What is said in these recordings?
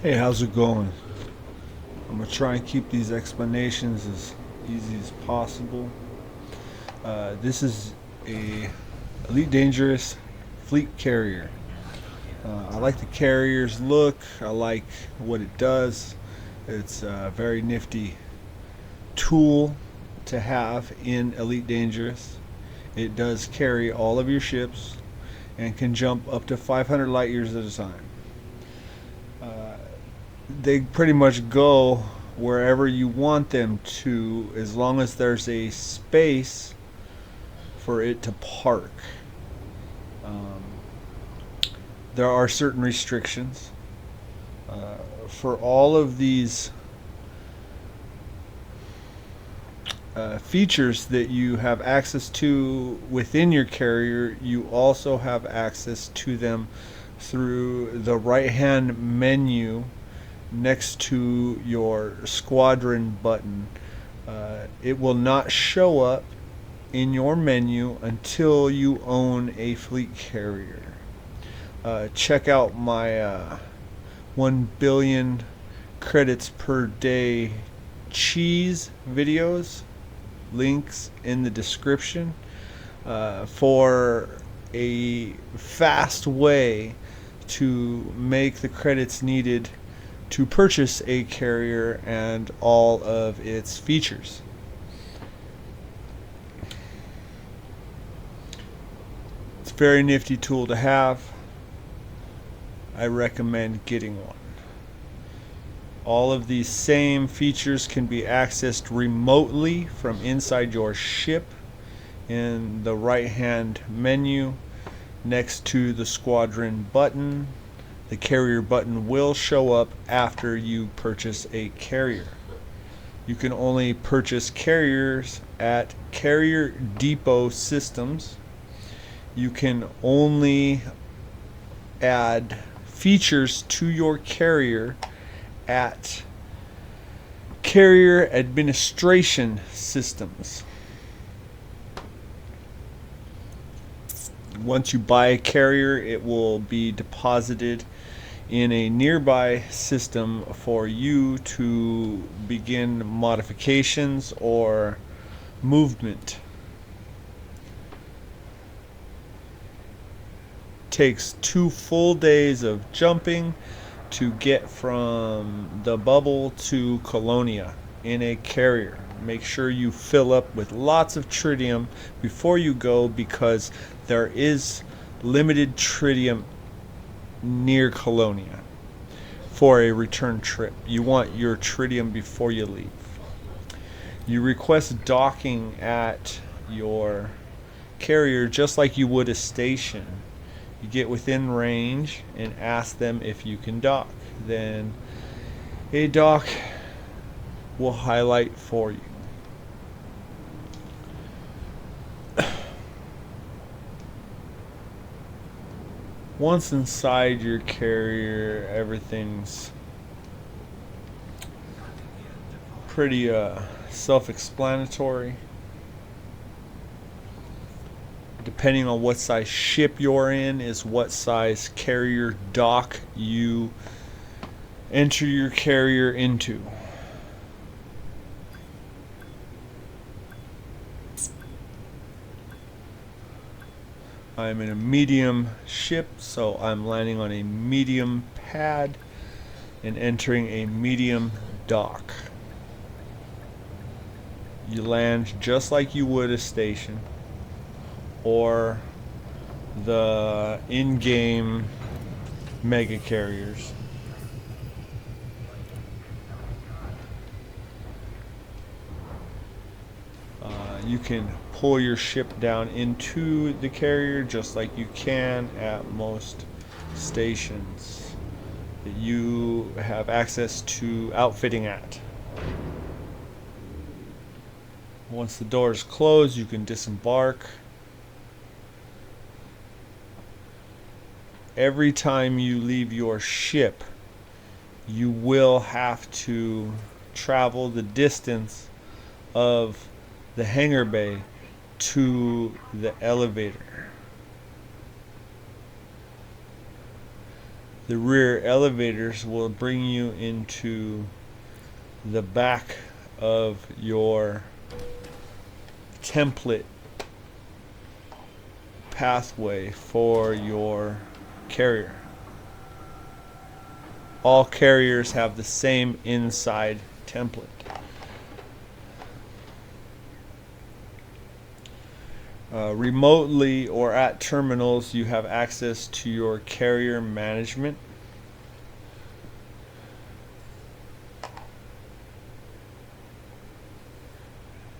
Hey, how's it going? I'm gonna try and keep these explanations as easy as possible. This is a Elite Dangerous fleet carrier. I like the carrier's look. I like what it does. It's a very nifty tool to have in Elite Dangerous. It does carry all of your ships and can jump up to 500 light years at a time. Uh, they pretty much go wherever you want them to as long as there's a space for it to park. Um, there are certain restrictions for all of these features that you have access to within your carrier. You also have access to them through the right hand menu next to your squadron button. It will not show up in your menu until you own a fleet carrier. Check out my 1 billion credits per day cheese videos. Links in the description for a fast way to make the credits needed to purchase a carrier and all of its features. It's a very nifty tool to have. I recommend getting one. All of these same features can be accessed remotely from inside your ship in the right hand menu next to the squadron button. The carrier button will show up after you purchase a carrier. You can only purchase carriers at Carrier Depot Systems. You can only add features to your carrier at Carrier Administration Systems. Once you buy a carrier, it will be deposited in a nearby system for you to begin modifications or movement. Takes 2 full days of jumping to get from the bubble to Colonia in a carrier. Make sure you fill up with lots of tritium before you go, because there is limited tritium near Colonia for a return trip. You want your tritium before you leave. You request docking at your carrier just like you would a station. You get within range and ask them if you can dock. Then a dock will highlight for you. Once inside your carrier, everything's pretty self-explanatory. Depending on what size ship you're in is what size carrier dock you enter your carrier into. I'm in a medium ship, so I'm landing on a medium pad and entering a medium dock. You land just like you would a station or the in-game mega carriers. You can pull your ship down into the carrier just like you can at most stations that you have access to outfitting at. Once the doors close, you can disembark. Every time you leave your ship, you will have to travel the distance of the hangar bay to the elevator. The rear elevators will bring you into the back of your template pathway for your carrier. All carriers have the same inside template. Remotely or at terminals, you have access to your carrier management.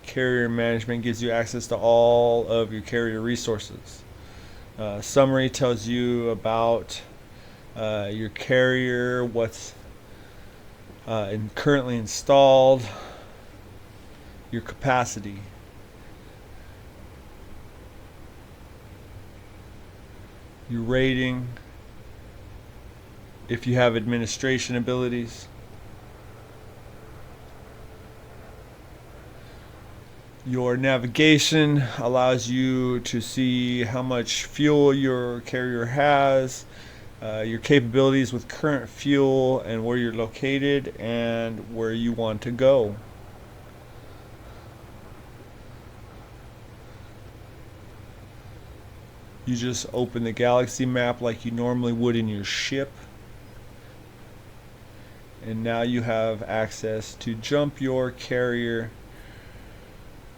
Carrier management gives you access to all of your carrier resources. Summary tells you about your carrier, what's currently installed, your capacity. Your rating, if you have administration abilities. Your navigation allows you to see how much fuel your carrier has, your capabilities with current fuel and where you're located and where you want to go. You just open the galaxy map like you normally would in your ship. And now you have access to jump your carrier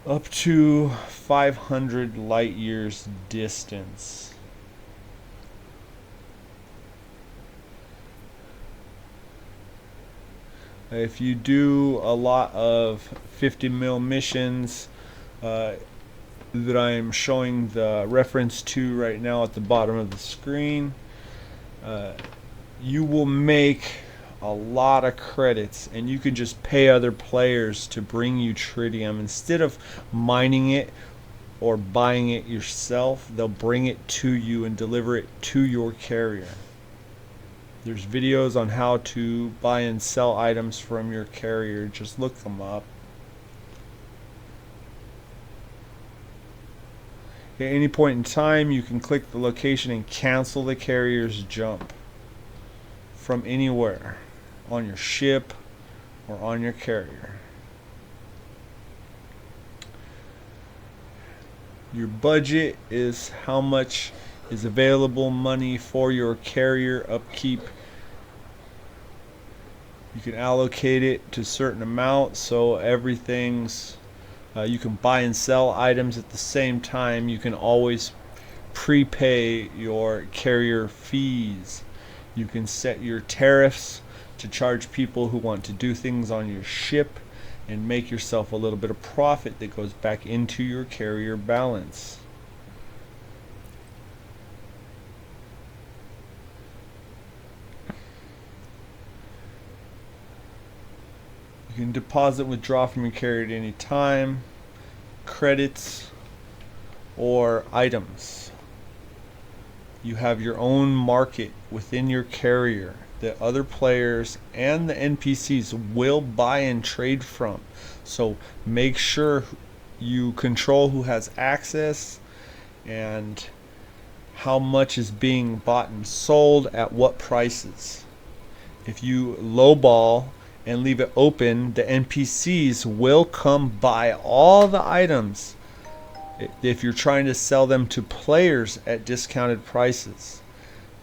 up to 500 light years distance. If you do a lot of 50 mil missions, that I'm showing the reference to right now at the bottom of the screen, you will make a lot of credits, and you can just pay other players to bring you tritium. Instead of mining it or buying it yourself, they'll bring it to you and deliver it to your carrier. There's videos on how to buy and sell items from your carrier. Just look them up. At any point in time, you can click the location and cancel the carrier's jump from anywhere on your ship or on your carrier. Your budget is how much is available money for your carrier upkeep. You can allocate it to certain amounts, so everything's you can buy and sell items at the same time. You can always prepay your carrier fees. You can set your tariffs to charge people who want to do things on your ship and make yourself a little bit of profit that goes back into your carrier balance. You can deposit, withdraw from your carrier at any time, credits, or items. You have your own market within your carrier that other players and the NPCs will buy and trade from. So make sure you control who has access and how much is being bought and sold at what prices. If you lowball and leave it open, the NPCs will come buy all the items if you're trying to sell them to players at discounted prices.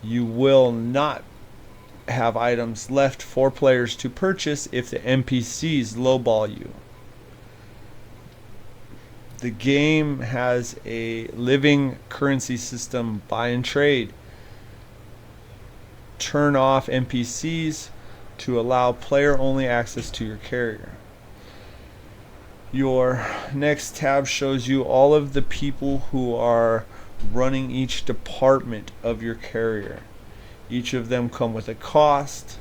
You will not have items left for players to purchase if the NPCs lowball you. The game has a living currency system, buy and trade. Turn off NPCs to allow player-only access to your carrier. Your next tab shows you all of the people who are running each department of your carrier. Each of them come with a cost.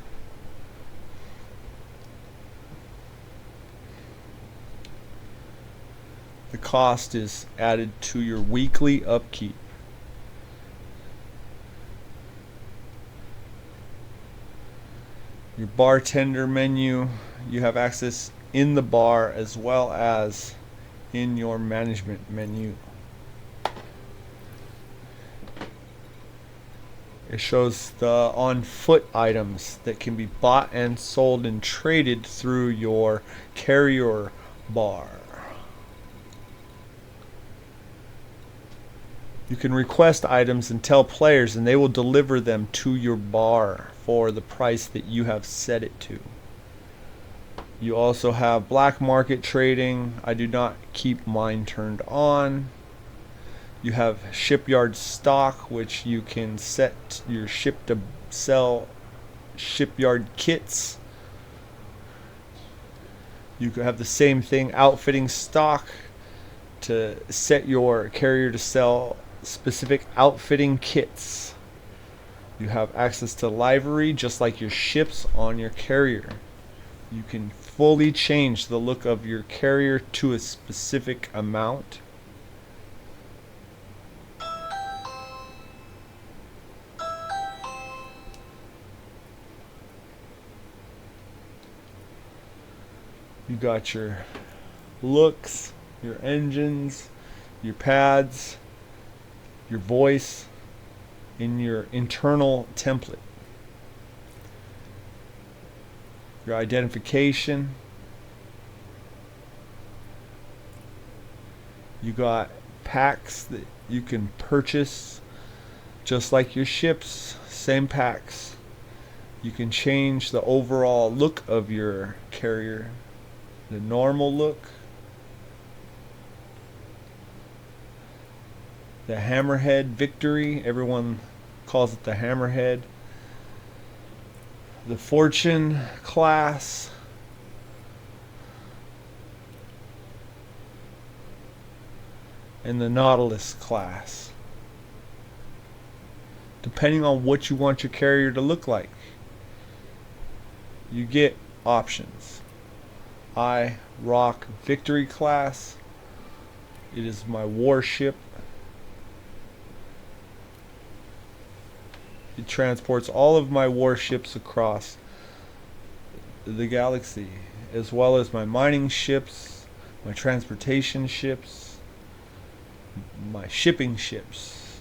The cost is added to your weekly upkeep. Your bartender menu, you have access in the bar as well as in your management menu. It shows the on foot items that can be bought and sold and traded through your carrier bar. You can request items and tell players, and they will deliver them to your bar for the price that you have set it to. You also have black market trading. I do not keep mine turned on. You have shipyard stock, which you can set your ship to sell shipyard kits. You can have the same thing, outfitting stock, to set your carrier to sell specific outfitting kits. You have access to livery, just like your ships on your carrier. You can fully change the look of your carrier to a specific amount. You got your looks, your engines, your pads, your voice, in your internal template. Your identification. You got packs that you can purchase just like your ships, same packs. You can change the overall look of your carrier, the normal look, the hammerhead victory, everyone calls it the hammerhead, the fortune class, and the nautilus class, depending on what you want your carrier to look like. You get options. I rock victory class. It is my warship. It transports all of my warships across the galaxy, as well as my mining ships, my transportation ships, my shipping ships.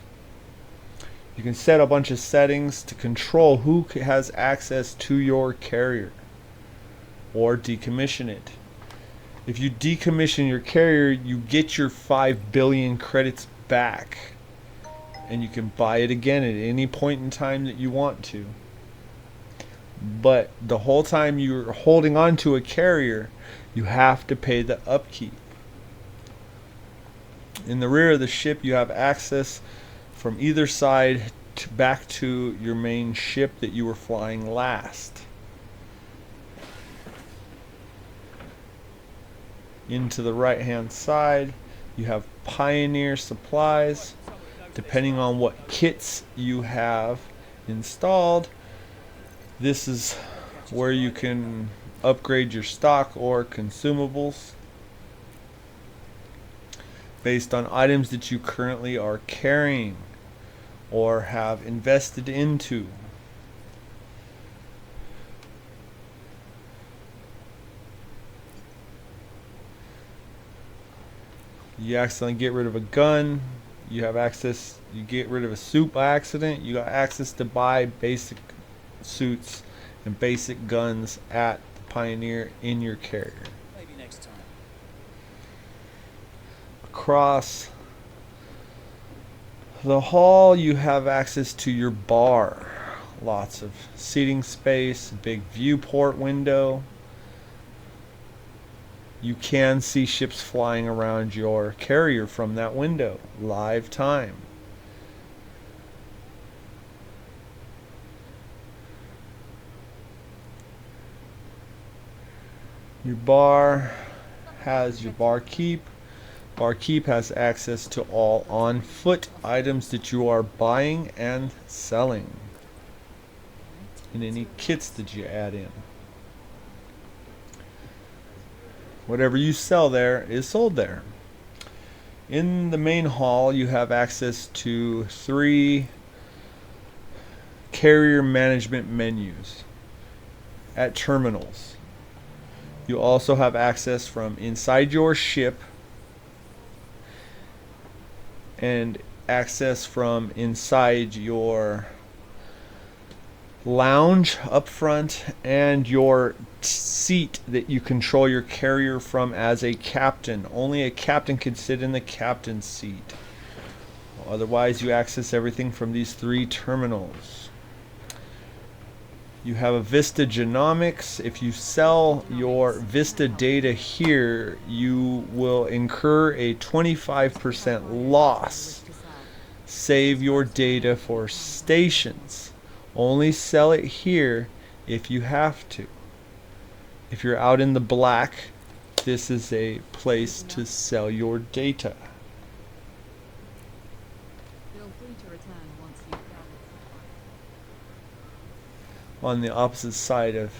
You can set a bunch of settings to control who has access to your carrier, or decommission it. If you decommission your carrier, you get your 5 billion credits back, and you can buy it again at any point in time that you want to. But the whole time you're holding on to a carrier, you have to pay the upkeep. In the rear of the ship, you have access from either side back to your main ship that you were flying last. Into the right hand side, you have Pioneer supplies. Depending on what kits you have installed, this is where you can upgrade your stock or consumables based on items that you currently are carrying or have invested into. You accidentally get rid of a gun, you have access, you get rid of a suit by accident, you got access to buy basic suits and basic guns at the Pioneer in your carrier. Maybe next time. Across the hall, you have access to your bar. Lots of seating space, big viewport window. You can see ships flying around your carrier from that window, live time. Your bar has your barkeep. Barkeep has access to all on-foot items that you are buying and selling, and any kits that you add in. Whatever you sell there is sold there. In the main hall, you have access to 3 carrier management menus at terminals. You also have access from inside your ship and access from inside your lounge up front and your seat that you control your carrier from as a captain. Only a captain can sit in the captain's seat. Otherwise, you access everything from these 3 terminals. You have a Vista Genomics. If you sell your Vista data here, you will incur a 25% loss. Save your data for stations. Only sell it here if you have to. If you're out in the black, this is a place to sell your data. On the opposite side of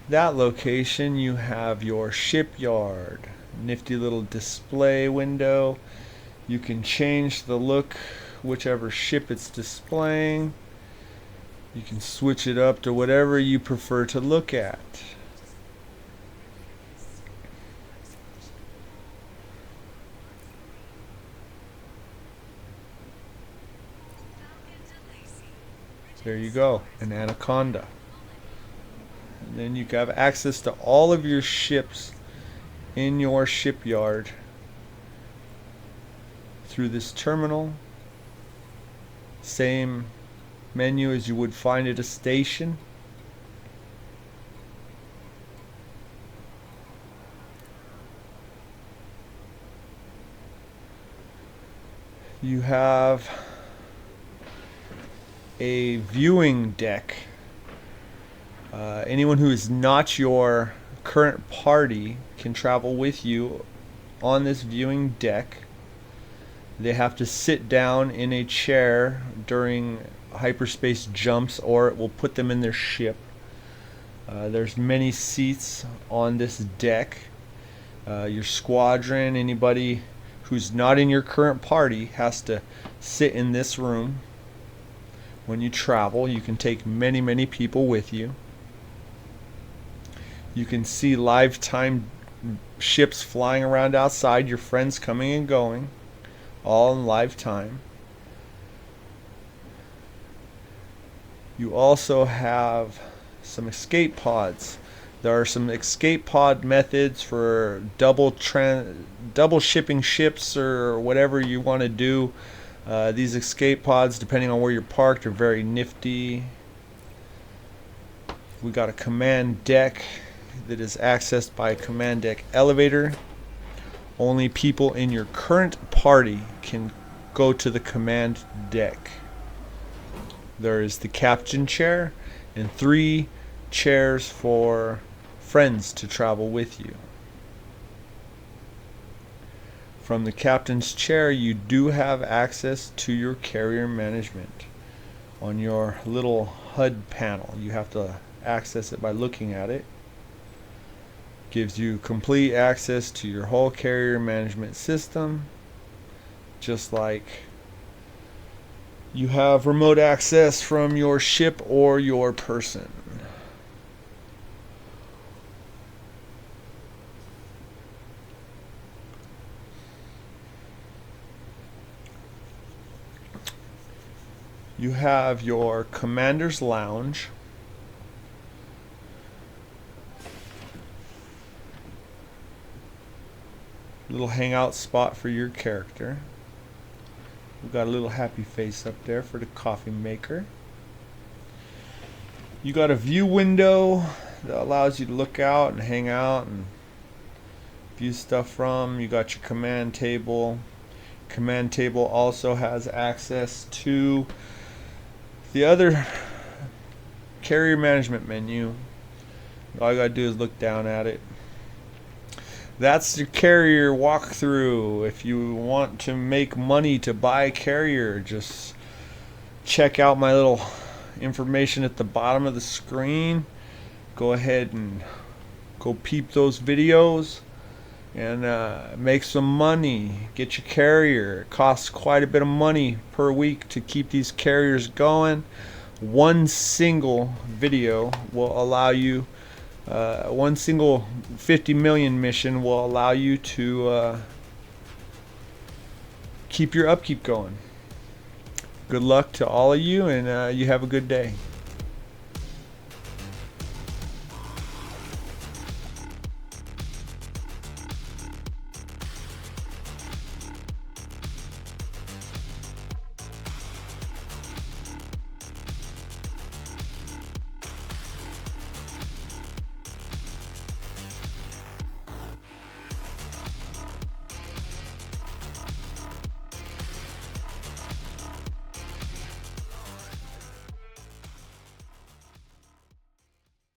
that location, you have your shipyard. Nifty little display window. You can change the look, whichever ship it's displaying. You can switch it up to whatever you prefer to look at. There you go, an Anaconda. And then you have access to all of your ships in your shipyard through this terminal. Same menu as you would find at a station. You have a viewing deck. Anyone who is not your current party can travel with you on this viewing deck. They have to sit down in a chair during hyperspace jumps, or it will put them in their ship. There's many seats on this deck. Your squadron, anybody who's not in your current party, has to sit in this room. When you travel, you can take many people with you. You can see live time ships flying around outside, your friends coming and going, all in live time. You also have some escape pods. There are some escape pod methods for double shipping ships or whatever you want to do. These escape pods, depending on where you're parked, are very nifty. We got a command deck that is accessed by a command deck elevator. Only people in your current party can go to the command deck. There is the captain chair and 3 chairs for friends to travel with you. From the captain's chair, you do have access to your carrier management. On your little HUD panel, you have to access it by looking at it. Gives you complete access to your whole carrier management system, just like you have remote access from your ship or your person. You have your commander's lounge. Little hangout spot for your character. We've got a little happy face up there for the coffee maker. You got a view window that allows you to look out and hang out and view stuff from. You got your command table. Command table also has access to the other carrier management menu. All you gotta do is look down at it. That's your carrier walkthrough. If you want to make money to buy a carrier, just check out my little information at the bottom of the screen. Go ahead and go peep those videos and make some money. Get your carrier. It costs quite a bit of money per week to keep these carriers going. One single video will allow you, one single 50 million mission will allow you to keep your upkeep going. good luck to all of you, and you have a good day.